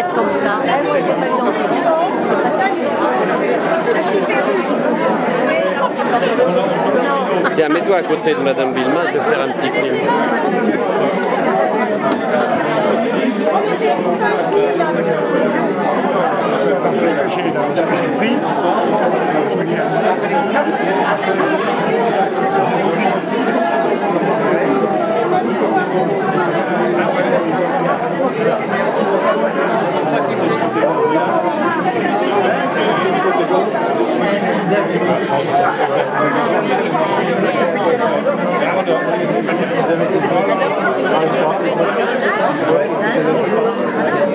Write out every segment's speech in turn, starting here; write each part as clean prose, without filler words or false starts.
être comme ça. Moi, j'ai pas eu d'enfant. Tiens, mets-toi à côté de Madame Vilma, je vais faire un petit film. Ce que j'ai pris,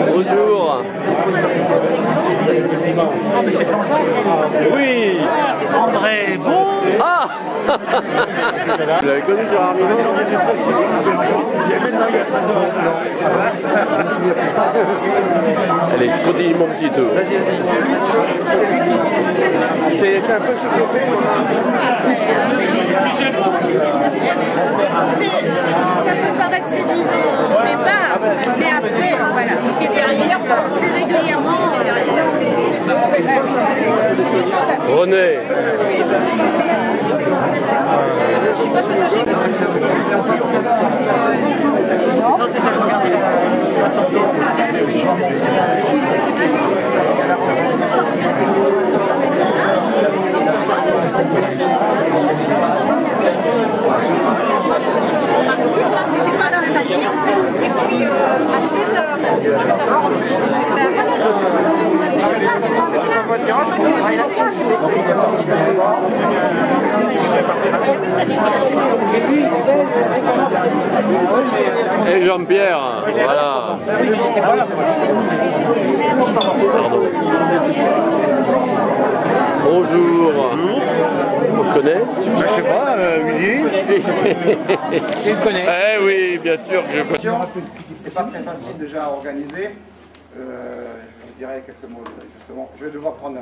Bonjour. Oui. André, bon. Ah. Vous l'avez connu, Gérard Milo? Allez, je continue mon petit tour. c'est un peu ce que ça peut paraître séduisant au départ, mais après, voilà. Ce qui est derrière, c'est régulièrement. René. Je suis pas photogénique. Non, c'est ça, regardez. Et puis à 16h, Et Jean-Pierre, voilà. Pardon. Bonjour. On se connaît? je sais pas, Willy. Tu le connais? Eh oui, bien sûr que je connais. C'est pas très facile déjà à organiser. Je dirais quelques mots justement. Je vais devoir prendre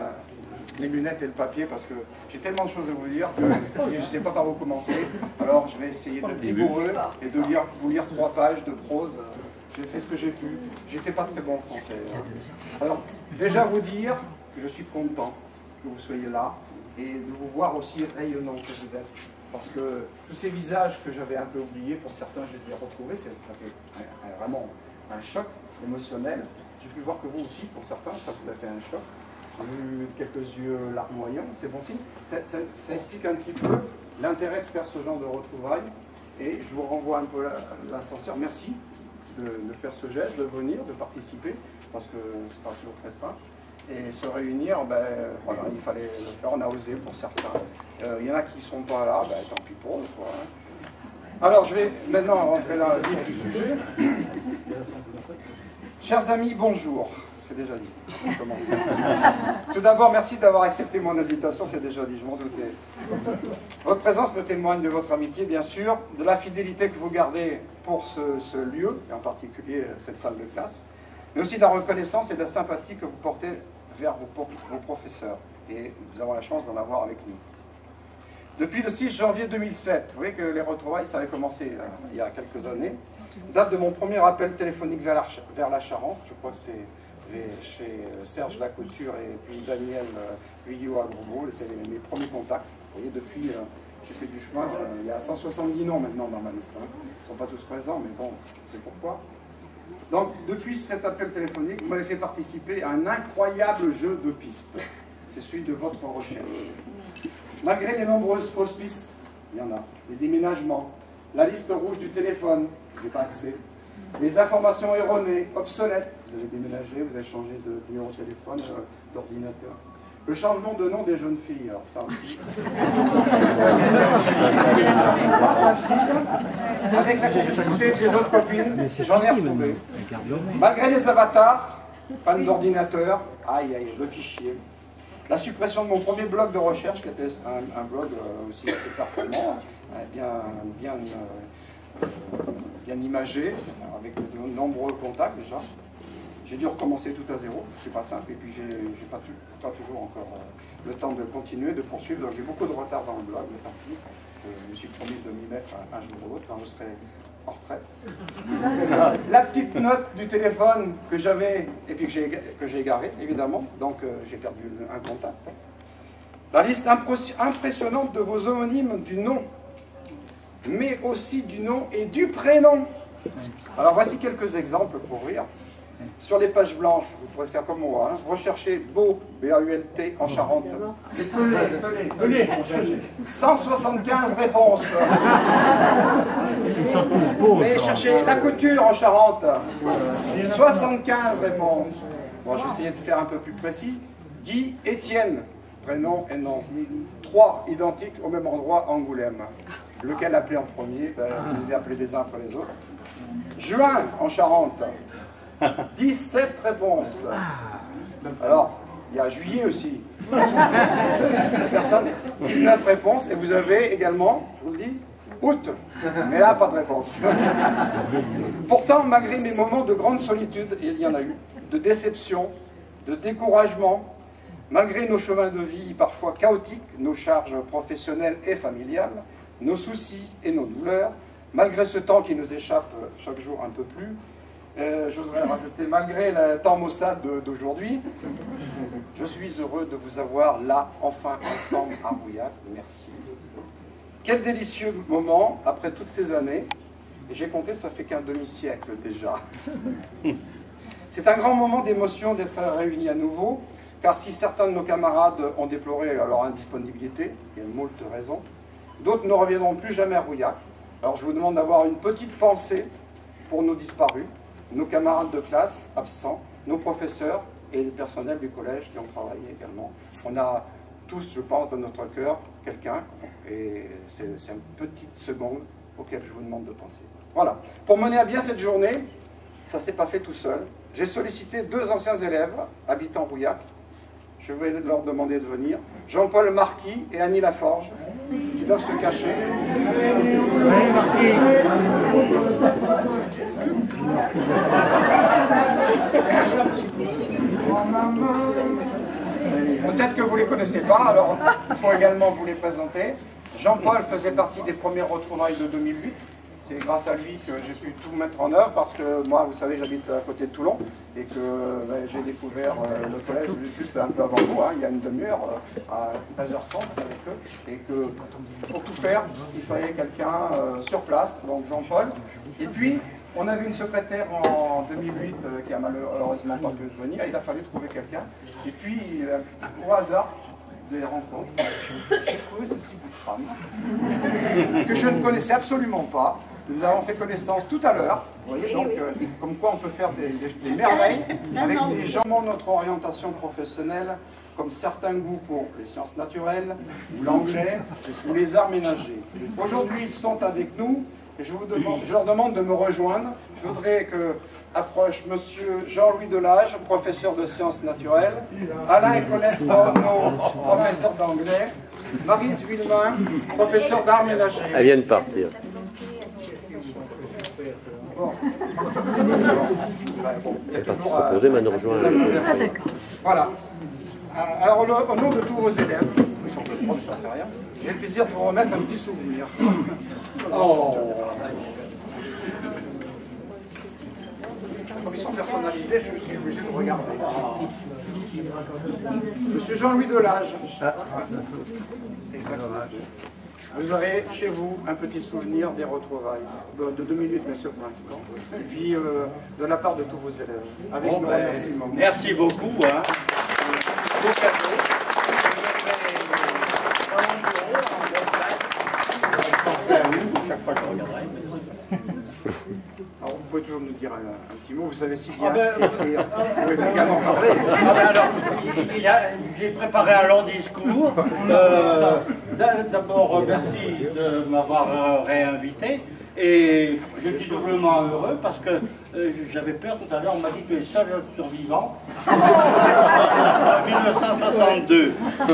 les lunettes et le papier parce que j'ai tellement de choses à vous dire que je ne sais pas par où commencer. Alors je vais essayer d'être rigoureux et de vous lire 3 pages de prose. J'ai fait ce que j'ai pu. J'étais pas très bon en français. Alors déjà vous dire que je suis content que vous soyez là et de vous voir aussi rayonnant que vous êtes. Parce que tous ces visages que j'avais un peu oubliés, pour certains je les ai retrouvés, ça fait vraiment un choc émotionnel. J'ai pu voir que vous aussi, pour certains, ça vous a fait un choc. J'ai vu quelques yeux larmoyants, c'est bon signe. Ça explique un petit peu l'intérêt de faire ce genre de retrouvailles. Et je vous renvoie un peu l'ascenseur. Merci de faire ce geste, de venir, de participer, parce que c'est pas toujours très simple. Et se réunir, ben, voilà, il fallait le faire, on a osé pour certains. Il y en a qui ne sont pas là, ben, tant pis pour eux. Quoi, hein. Alors, je vais maintenant rentrer dans le vif du sujet. Chers amis, bonjour. C'est déjà dit, je commence. Tout d'abord, merci d'avoir accepté mon invitation, c'est déjà dit, je m'en doutais. Votre présence me témoigne de votre amitié, bien sûr, de la fidélité que vous gardez pour ce lieu, et en particulier cette salle de classe, mais aussi de la reconnaissance et de la sympathie que vous portez vers vos professeurs. Et nous avons la chance d'en avoir avec nous. Depuis le 6 janvier 2007, vous voyez que les retrouvailles, ça avait commencé il y a quelques années, date de mon premier appel téléphonique vers la Charente, je crois que c'est chez Serge Lacouture et puis Daniel Vuillot à Grosbeau, c'est mes premiers contacts. Vous voyez, depuis, j'ai fait du chemin, il y a 170 noms maintenant dans ma liste. Hein. Ils ne sont pas tous présents, mais bon, je sais pourquoi. Donc, depuis cet appel téléphonique, vous m'avez fait participer à un incroyable jeu de pistes. C'est celui de votre recherche. Malgré les nombreuses fausses pistes, il y en a, les déménagements, la liste rouge du téléphone, je n'ai pas accès, les informations erronées, obsolètes, vous avez déménagé, vous avez changé de numéro de téléphone, d'ordinateur, le changement de nom des jeunes filles, alors ça aussi. Pas facile, avec la complicité des autres copines, j'en ai retrouvé. Malgré les avatars, panne d'ordinateur, aïe aïe, le fichier. La suppression de mon premier blog de recherche, qui était un blog aussi assez performant, bien imagé, avec de nombreux contacts déjà. J'ai dû recommencer tout à zéro, c'est pas simple, et puis j'ai pas toujours encore le temps de continuer, de poursuivre, donc j'ai beaucoup de retard dans le blog, mais tant pis, je me suis promis de m'y mettre un jour ou l'autre, quand je serai en retraite. La petite note du téléphone que j'avais, et puis que j'ai égaré, évidemment, donc j'ai perdu un contact. La liste impressionnante de vos homonymes du nom, mais aussi du nom et du prénom. Alors voici quelques exemples pour rire. Sur les pages blanches, vous pourrez faire comme moi, hein. Recherchez Beau, B-A-U-L-T, en Charente. 175 réponses. Mais cherchez La Couture en Charente. 75 réponses. Bon, j'essayais de faire un peu plus précis. Guy, Étienne, prénom et nom. 3 identiques au même endroit, Angoulême. Lequel appeler en premier? Ben, je les ai appelés les uns après les autres. Juin en Charente. 17 réponses. Alors, il y a juillet aussi. Personne. 19 réponses. Et vous avez également, je vous le dis, août. Mais là, pas de réponse. Pourtant, malgré mes moments de grande solitude, et il y en a eu, de déception, de découragement, malgré nos chemins de vie parfois chaotiques, nos charges professionnelles et familiales, nos soucis et nos douleurs, malgré ce temps qui nous échappe chaque jour un peu plus, j'oserais rajouter, malgré le temps maussade d'aujourd'hui, je suis heureux de vous avoir là, enfin, ensemble à Rouillac. Merci. Quel délicieux moment, après toutes ces années. Et j'ai compté, ça fait qu'un demi-siècle déjà. C'est un grand moment d'émotion d'être réunis à nouveau, car si certains de nos camarades ont déploré leur indisponibilité, il y a moult raisons, d'autres ne reviendront plus jamais à Rouillac. Alors je vous demande d'avoir une petite pensée pour nos disparus, nos camarades de classe absents, nos professeurs et le personnel du collège qui ont travaillé également. On a tous, je pense, dans notre cœur, quelqu'un, et c'est une petite seconde auquel je vous demande de penser. Voilà. Pour mener à bien cette journée, ça ne s'est pas fait tout seul. J'ai sollicité 2 anciens élèves, habitant Rouillac. Je vais leur demander de venir. Jean-Paul Marquis et Annie Laforge, qui doivent se cacher. Oui, Marquis. Peut-être que vous ne les connaissez pas, alors il faut également vous les présenter. Jean-Paul faisait partie des premières retrouvailles de 2008. C'est grâce à lui que j'ai pu tout mettre en œuvre parce que moi, vous savez, j'habite à côté de Toulon et que j'ai découvert le collège juste un peu avant vous, hein, il y a une demi-heure, à 13h30 avec eux. Et que pour tout faire, il fallait quelqu'un sur place, donc Jean-Paul. Et puis, on avait une secrétaire en 2008 qui a malheureusement pas pu venir, il a fallu trouver quelqu'un. Et puis, au hasard des rencontres, j'ai trouvé ce petit bout de femme que je ne connaissais absolument pas. Nous avons fait connaissance tout à l'heure, vous voyez, donc comme quoi on peut faire des merveilles avec des gens de notre orientation professionnelle, comme certains goûts pour les sciences naturelles, ou l'anglais, ou les arts ménagers. Aujourd'hui, ils sont avec nous, et je leur demande de me rejoindre. Je voudrais que approche monsieur Jean-Louis Delage, professeur de sciences naturelles, Alain et Colette Renaud, professeur d'anglais, Maryse Villemain, professeur d'art ménager. Elle vient de partir. Bon. Il y a Elle va toujours, se reposer, mais nous rejoindre. voilà. Alors, au nom de tous vos élèves, ils sont peu de mais ça ne fait rien, j'ai le plaisir de vous remettre un petit souvenir. Oh. Comme ils sont personnalisés, je suis obligé de regarder. Monsieur Jean-Louis Delage. Exactement. Vous aurez chez vous un petit souvenir des retrouvailles, de 2008 bien sûr pour l'instant, et puis de la part de tous vos élèves. Avec nos remerciements. Merci beaucoup. Hein. Beau cadeau. Chaque fois que je regarderai. Alors, vous pouvez toujours nous dire un petit mot, vous savez si bien écrire, vous pouvez également parler. Alors, j'ai préparé un long discours. D'abord, merci de m'avoir réinvité. Et je suis doublement heureux parce que j'avais peur tout à l'heure, on m'a dit que tu es le seul survivant en 1962.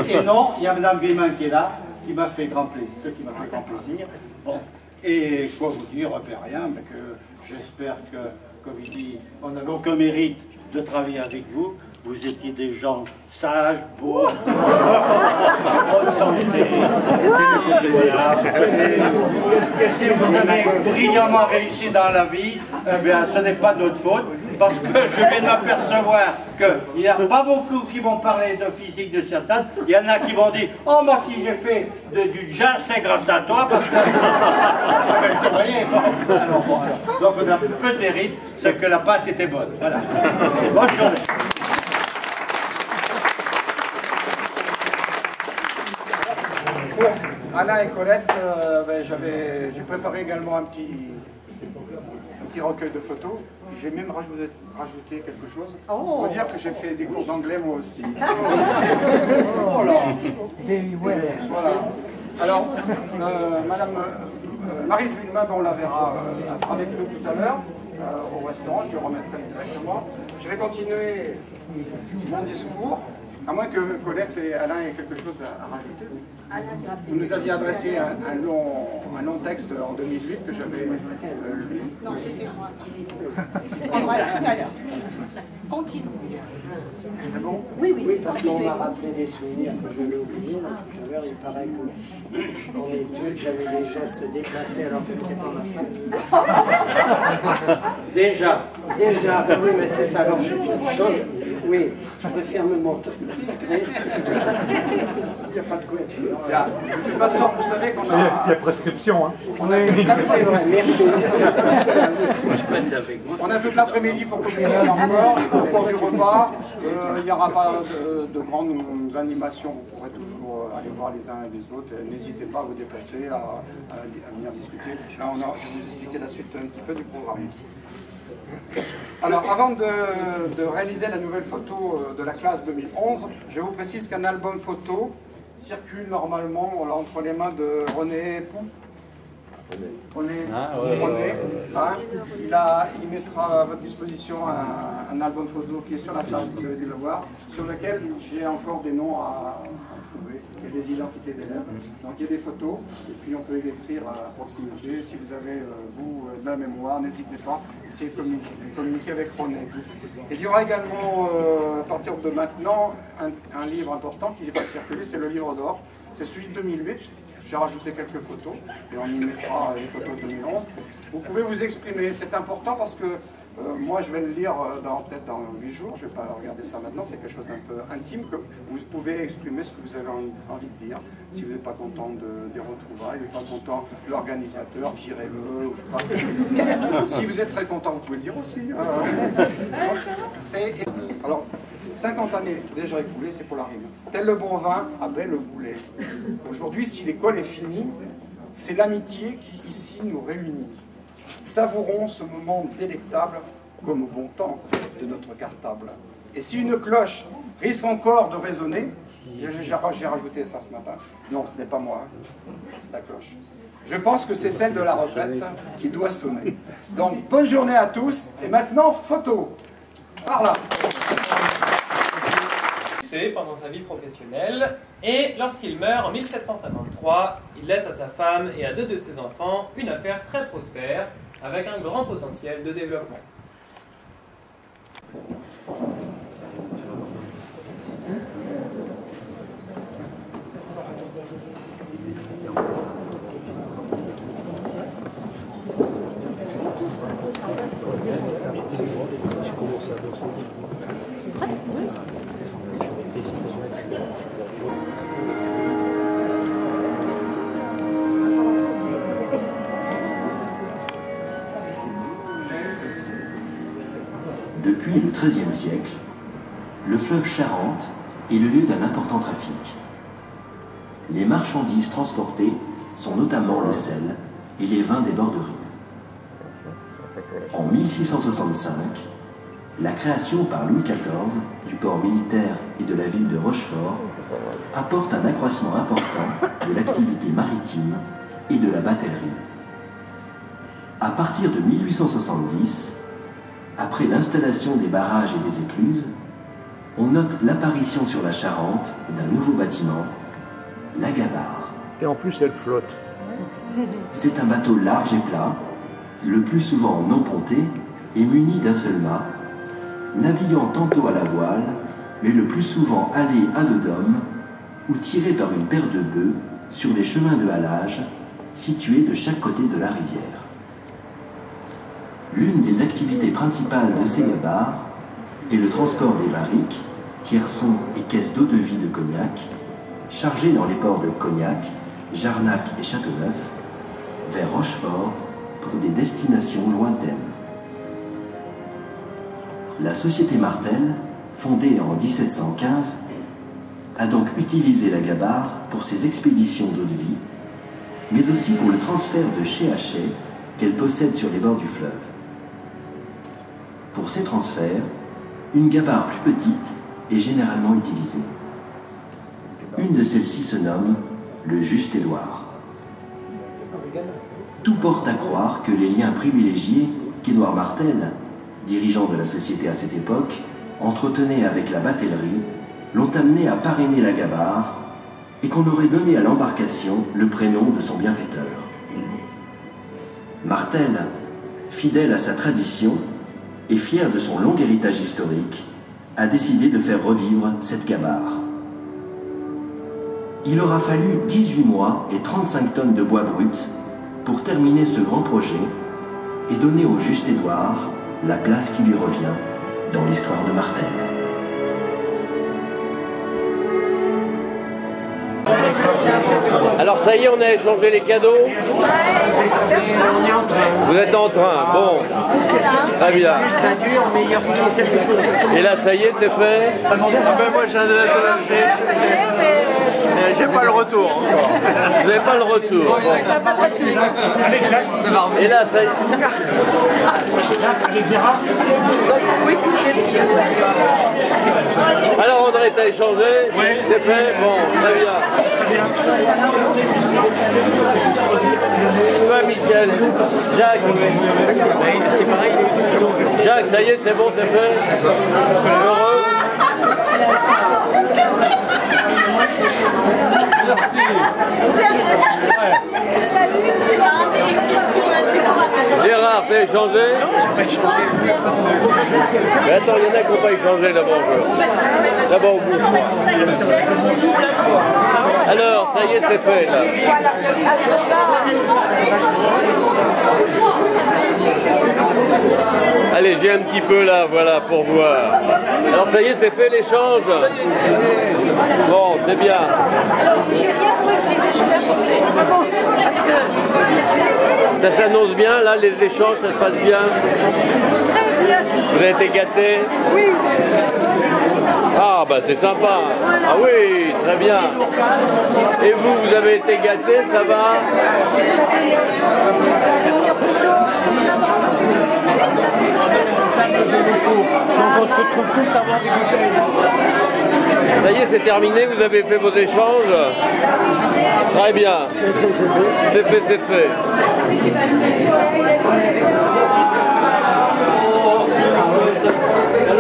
Et non, il y a Mme Villemain qui est là, qui m'a fait grand plaisir, Bon. Et quoi vous dire, rien, mais que j'espère que, comme il dit, on n'a aucun mérite de travailler avec vous. Vous étiez des gens sages, beaux, bonne santé, et si vous avez brillamment réussi dans la vie, eh bien, ce n'est pas notre faute, parce que je viens de m'apercevoir qu'il n'y a pas beaucoup qui m'ont parlé de physique de certaines. Il y en a qui m'ont dit « Oh, moi, si j'ai fait du jazz, c'est grâce à toi, parce que... » Vous voyez, bon, donc on a peu de mérite, c'est que la pâte était bonne. Voilà. Bonne journée. Pour Alain et Colette, j'ai préparé également un petit recueil de photos. J'ai même rajouté quelque chose. Il faut dire que j'ai fait des cours d'anglais moi aussi. Voilà. Voilà. Alors, Madame Maryse Villemeuble, on la verra, elle sera avec nous tout à l'heure au restaurant, je lui remettrai directement. Je vais continuer mon discours. À moins que Colette et Alain aient quelque chose à rajouter. Vous nous aviez adressé un long texte en 2008 que j'avais lu. Non, c'était moi. On va tout à l'heure. Continue. C'est bon? Oui, parce qu'on m'a rappelé des souvenirs que je l'ai oubliés. Tout à l'heure, il paraît qu'en études, j'avais des gestes déplacés alors que je n'étais pas ma femme. Déjà, oui, mais c'est ça. Alors, oui, je préfère me montrer discret. Il n'y a pas de couverture. De toute façon, vous savez qu'on a... Il y a prescription, hein. C'est vrai, merci. On a toute l'après-midi pour communiquer encore, au cours du repas. Il n'y aura pas de grandes animations, vous pourrez toujours aller voir les uns et les autres. N'hésitez pas à vous déplacer, à venir discuter. Là, je vais vous expliquer la suite un petit peu du programme. Alors, avant de réaliser la nouvelle photo de la classe 2011, je vous précise qu'un album photo circule normalement entre les mains de René Pou. René, hein, il mettra à votre disposition un album photo qui est sur la table, vous avez dû le voir, sur lequel j'ai encore des noms à trouver et des identités d'élèves. Donc il y a des photos, et puis on peut écrire à proximité. Si vous avez, vous, de la mémoire, n'hésitez pas, essayez de communiquer avec René. Et il y aura également, à partir de maintenant, un livre important qui va circuler, c'est le livre d'or. C'est celui de 2008. J'ai rajouté quelques photos et on y mettra les photos de 2011. Vous pouvez vous exprimer, c'est important parce que moi je vais le lire peut-être dans 8 jours, je ne vais pas regarder ça maintenant, c'est quelque chose d'un peu intime, que vous pouvez exprimer ce que vous avez envie de dire. Si vous n'êtes pas content des retrouvailles, vous n'êtes pas content de l'organisateur, virez-le, ou je sais pas. Si vous êtes très content, vous pouvez le dire aussi. Alors, 50 années déjà écoulées, c'est pour la rime. Tel le bon vin, à bel le boulet. Aujourd'hui, si l'école est finie, c'est l'amitié qui ici nous réunit. Savourons ce moment délectable comme au bon temps de notre cartable. Et si une cloche risque encore de résonner, j'ai rajouté ça ce matin, non, ce n'est pas moi, c'est la cloche. Je pense que c'est celle de la retraite qui doit sonner. Donc, bonne journée à tous, et maintenant, photo. Par là. Pendant sa vie professionnelle, et lorsqu'il meurt en 1753, il laisse à sa femme et à 2 de ses enfants une affaire très prospère avec un grand potentiel de développement. Depuis le XIIIe siècle, le fleuve Charente est le lieu d'un important trafic. Les marchandises transportées sont notamment le sel et les vins des bords de Rhin. En 1665, la création par Louis XIV du port militaire et de la ville de Rochefort apporte un accroissement important de l'activité maritime et de la batellerie. À partir de 1870, après l'installation des barrages et des écluses, on note l'apparition sur la Charente d'un nouveau bâtiment, la gabarre. Et en plus, elle flotte. C'est un bateau large et plat, le plus souvent non ponté et muni d'un seul mât, naviguant tantôt à la voile, mais le plus souvent halé à dos d'homme ou tiré par une paire de bœufs sur les chemins de halage situés de chaque côté de la rivière. L'une des activités principales de ces gabarres est le transport des barriques, tierçons et caisses d'eau-de-vie de Cognac, chargées dans les ports de Cognac, Jarnac et Châteauneuf, vers Rochefort pour des destinations lointaines. La société Martel, fondée en 1715, a donc utilisé la gabarre pour ses expéditions d'eau-de-vie, mais aussi pour le transfert de chai à chai qu'elle possède sur les bords du fleuve. Pour ces transferts, une gabarre plus petite est généralement utilisée. Une de celles-ci se nomme le Juste-Édouard. Tout porte à croire que les liens privilégiés qu'Édouard Martel, dirigeant de la société à cette époque, entretenait avec la batellerie, l'ont amené à parrainer la gabarre et qu'on aurait donné à l'embarcation le prénom de son bienfaiteur. Martel, fidèle à sa tradition et fier de son long héritage historique, a décidé de faire revivre cette gabarre. Il aura fallu 18 mois et 35 tonnes de bois brut pour terminer ce grand projet et donner au Juste-Édouard la place qui lui revient dans l'histoire de Martel. Alors ça y est, on a échangé les cadeaux. On est en train. Vous êtes en train, bon. Très bien. Ça dure, meilleur si. Et là, ça y est, c'est fait. Ah ben moi j'ai pas le retour encore. Vous n'avez pas le retour. Bon. Et là, ça y est. Alors André, t'as échangé? Oui. C'est fait? Bon, très bien. Toi, Michel, Jacques. C'est pareil. Jacques, ça y est, c'est bon, c'est fait? Heureux? Gérard, t'as échangé? Non, j'ai pas échangé. Mais attends, il y en a qui n'ont pas échangé d'abord. D'abord au bout. Alors, ça y est, c'est fait là. Allez, j'ai un petit peu là, voilà, pour voir. Alors ça y est, c'est fait l'échange. Bon, c'est bien. J'ai rien compris, je l'ai apporté. Parce que... Ça s'annonce bien, là, les échanges, ça se passe bien. Très bien. Vous avez été gâtés? Oui. Ah, bah c'est sympa. Ah oui, très bien. Et vous, vous avez été gâtés, ça va? Donc on se retrouve tous à avoir des bouteilles. Ça y est, c'est terminé, vous avez fait vos échanges? Très bien. C'est fait, c'est fait.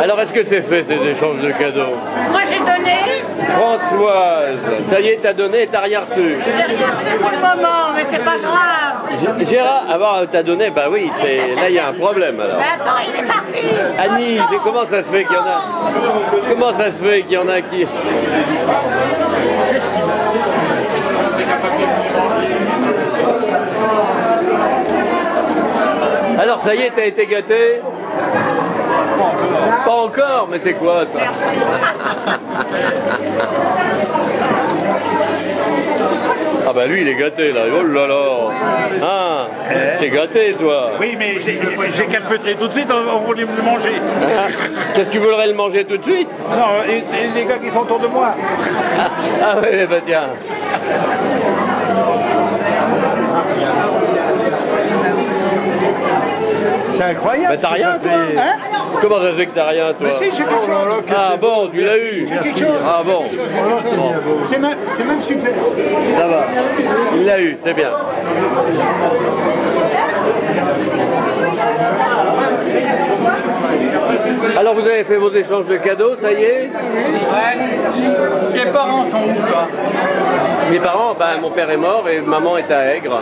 Alors, est-ce que c'est fait, ces échanges de cadeaux? Moi j'ai donné. Françoise, ça y est, t'as donné et t'as rien reçu. J'ai rien reçu pour le moment, mais c'est pas grave. Gérard, avant, t'as donné, bah oui, là, il y a un problème, alors. Mais attends, il est parti. Annie, comment ça se fait qu'il y en a? Comment ça se fait qu'il y en a qui... Alors, ça y est, t'as été gâté? Pas encore, mais c'est quoi ça? Ah bah lui il est gâté là, oh là là. Ah, t'es gâté toi. Oui mais j'ai qu'à le feutrer tout de suite, on voulait le manger. Qu'est-ce que tu voudrais le manger tout de suite? Non, les gars qui sont autour de moi. Ah oui, bah tiens. C'est incroyable. Mais t'as rien toi hein? Comment ça se fait que t'as rien toi? Mais si, j'ai quelque chose. Ah bon, tu l'as eu. Quelque chose. Ah bon. C'est même super. Ça va. Il l'a eu, c'est bien. Alors vous avez avez fait vos échanges de cadeaux, ça y est? Ouais. Les parents sont où là? Mes parents, ben, mon père est mort et maman est à Aigre.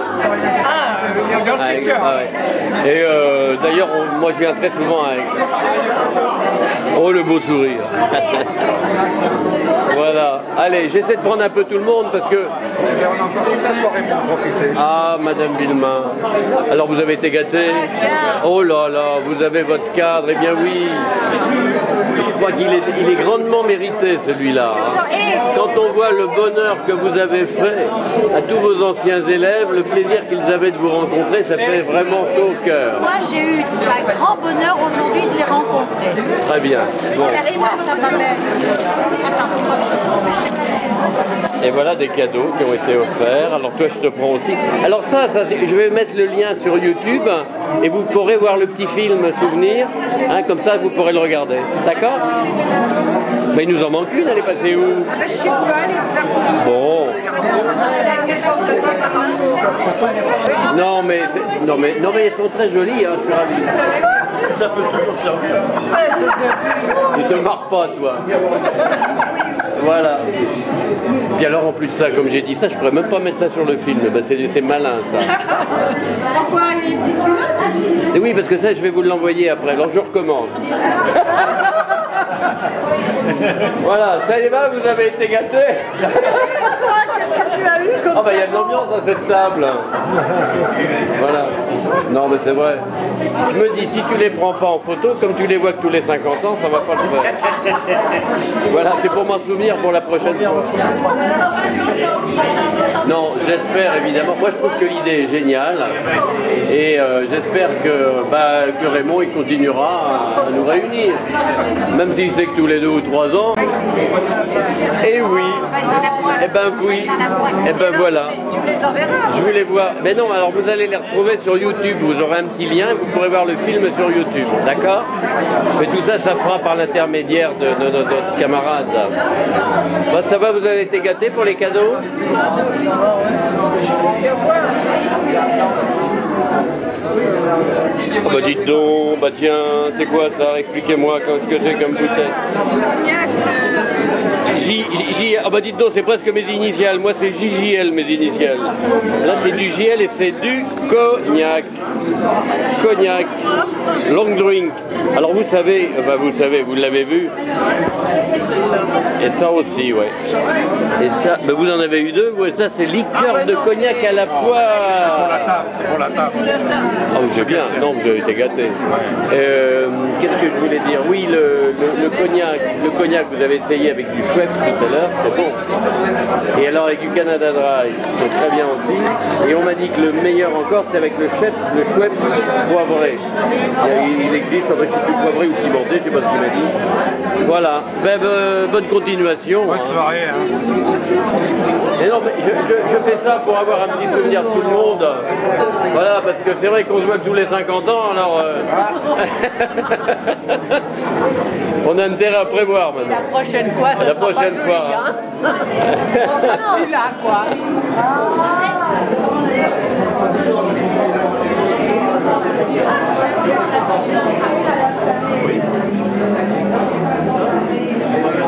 Ah, À Aigre, ah ouais. Et d'ailleurs, moi je viens très souvent à Aigre. Oh, le beau sourire. Voilà. Allez, j'essaie de prendre un peu tout le monde parce que... On a encore toute la soirée pour profiter. Ah, Madame Villemain. Alors, vous avez été gâtée? Oh là là, vous avez votre cadre. Eh bien oui. Je crois qu'il est grandement mérité, celui-là. Hein. Quand on voit le bonheur que vous avez fait à tous vos anciens élèves, le plaisir qu'ils avaient de vous rencontrer, ça fait vraiment chaud au cœur. Moi, j'ai eu un grand bonheur aujourd'hui de les rencontrer. Très bien. Bon. Et voilà des cadeaux qui ont été offerts. Alors toi, je te prends aussi. Alors ça je vais mettre le lien sur YouTube et vous pourrez voir le petit film souvenir. Hein, comme ça, vous pourrez le regarder. D'accord? Mais il nous en manque une, elle est passée où? Bon. Non mais elles sont très jolies, hein, je suis ravi. Ça peut toujours servir. Ne te marre pas, toi. Voilà. Et alors en plus de ça, comme j'ai dit ça, je pourrais même pas mettre ça sur le film. Ben, c'est malin ça. Pourquoi il était Et oui, parce que ça, je vais vous l'envoyer après. Alors je recommence. Voilà, ça y va, vous avez été gâtés. Toi, qu'est-ce que tu as eu comme... Ah bah il y a de l'ambiance à cette table. Voilà. Non mais c'est vrai. Je me dis, si tu les prends pas en photo, comme tu les vois que tous les 50 ans, ça va pas le faire. Voilà, c'est pour m'en souvenir pour la prochaine fois. Non, j'espère évidemment. Moi je trouve que l'idée est géniale. Et j'espère que Raymond il continuera à nous réunir. Même s'il sait que tous les 2 ou 3 ans. Et oui. Eh ben oui. Eh ben voilà. Je voulais voir. Mais non, alors vous allez les retrouver sur YouTube. Vous aurez un petit lien. Vous pourrez voir le film sur YouTube. D'accord? Mais tout ça, ça fera par l'intermédiaire de notre camarade. Bah, ça va, vous avez été gâtés pour les cadeaux? Oh bah dites donc, bah tiens, c'est quoi ça? Expliquez-moi ce que c'est comme bouteille. Ah bah dites donc, c'est presque mes initiales. Moi c'est JJL mes initiales. Là c'est du JL et c'est du cognac. Cognac. Long drink. Alors vous savez, vous l'avez vu. Et ça aussi, ouais. Et ça, bah vous en avez eu 2, vous, et ça c'est liqueur de cognac à la poire. C'est pour la table. Ah oui, c'est bien, non, vous avez été gâtés. Qu'est-ce que je voulais dire? Oui, le cognac, vous avez essayé avec du Schweppes tout à l'heure, c'est bon. Et alors avec du Canada Dry, c'est très bien aussi. Et on m'a dit que le meilleur encore, c'est avec le Schweppes poivré. Il existe, enfin, je ne sais plus poivré ou pimenté, je ne sais pas ce qu'il m'a dit. Voilà, bonne continuation. Bonne soirée. Hein. Et non, mais je fais ça pour avoir un petit souvenir de tout le monde. Voilà, parce que c'est vrai qu'on se voit que tous les 50 ans, alors... on a intérêt à prévoir maintenant. La prochaine fois, ça sera pas joli, hein. On sera plus là, quoi. Ah.